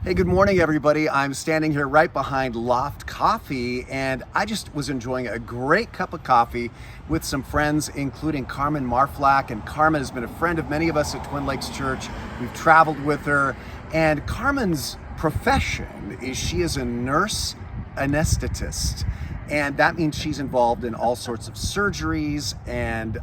Hey, good morning, everybody. I'm standing here right behind Loft Coffee, and I just was enjoying a great cup of coffee with some friends, including Carmen Marflack. And Carmen has been a friend of many of us at Twin Lakes Church. We've traveled with her, and Carmen's profession is she is a nurse anesthetist. And that means she's involved in all sorts of surgeries and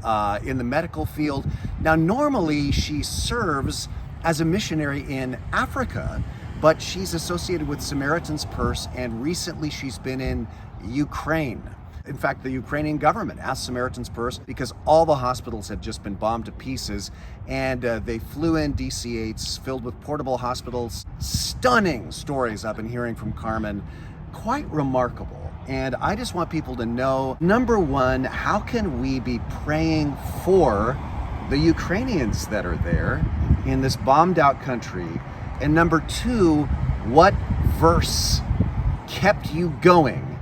in the medical field. Now, normally she serves as a missionary in Africa, but she's associated with Samaritans Purse, and recently she's been in Ukraine. In fact, the Ukrainian government asked Samaritans Purse because all the hospitals had just been bombed to pieces, and they flew in DC-8s filled with portable hospitals. Stunning stories I've been hearing from Carmen, quite remarkable. And I just want people to know, number one, how can we be praying for the Ukrainians that are there in this bombed out country? And number two, what verse kept you going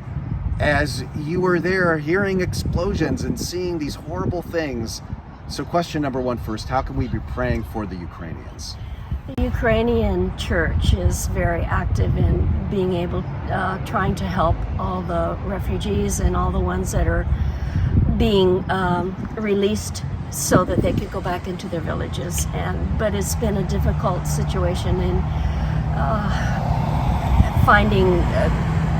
as you were there hearing explosions and seeing these horrible things? So question number one first, how can we be praying for the Ukrainians? The Ukrainian Church is very active in being able, trying to help all the refugees and all the ones that are being released so that they could go back into their villages. But it's been a difficult situation in finding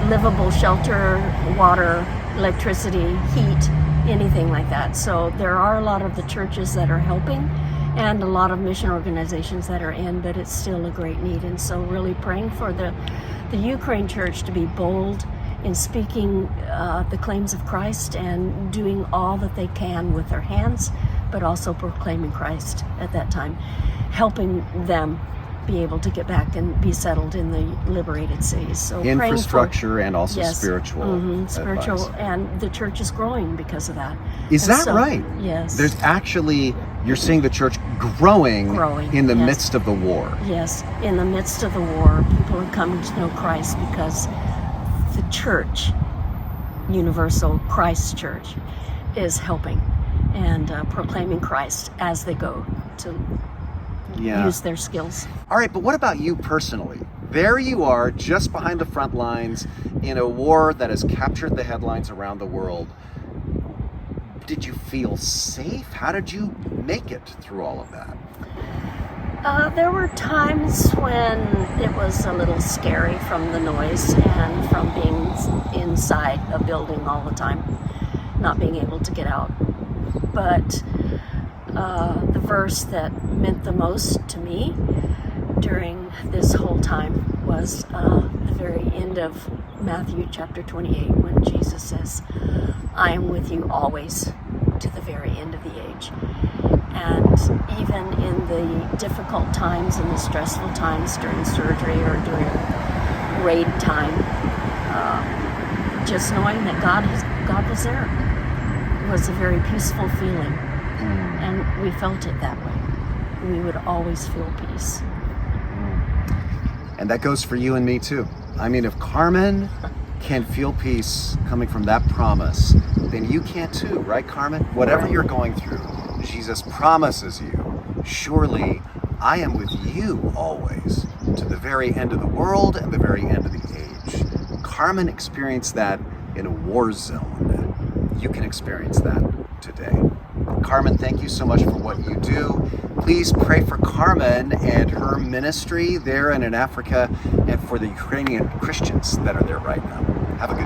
livable shelter, water, electricity, heat, anything like that. So there are a lot of the churches that are helping and a lot of mission organizations that are in, but it's still a great need. And so really praying for the Ukraine Church to be bold in speaking the claims of Christ and doing all that they can with their hands, but also proclaiming Christ at that time, helping them be able to get back and be settled in the liberated cities. So infrastructure and also yes, spiritual spiritual, advice. And the church is growing because of that. Is and that so, right? Yes. There's actually, you're seeing the church growing in the yes. midst of the war. Yes, in the midst of the war, people are coming to know Christ because the church, Universal Christ Church, is helping and proclaiming Christ as they go to use their skills. All right, but what about you personally? There you are, just behind the front lines in a war that has captured the headlines around the world. Did you feel safe? How did you make it through all of that? There were times when it was a little scary from the noise and from being inside a building all the time, not being able to get out. But the verse that meant the most to me during this whole time was the very end of Matthew chapter 28, when Jesus says, "I am with you always to the very end of the age." And even in the difficult times and the stressful times during surgery or during raid time, just knowing that God was there was a very peaceful feeling. And we felt it that way. We would always feel peace. And that goes for you and me too. I mean, if Carmen can feel peace coming from that promise, then you can too, right, Carmen? Whatever you're going through, Jesus promises you, surely I am with you always to the very end of the world and the very end of the age. Carmen experienced that in a war zone. You can experience that today. Carmen, thank you so much for what you do. Please pray for Carmen and her ministry there and in Africa, and for the Ukrainian Christians that are there right now. Have a good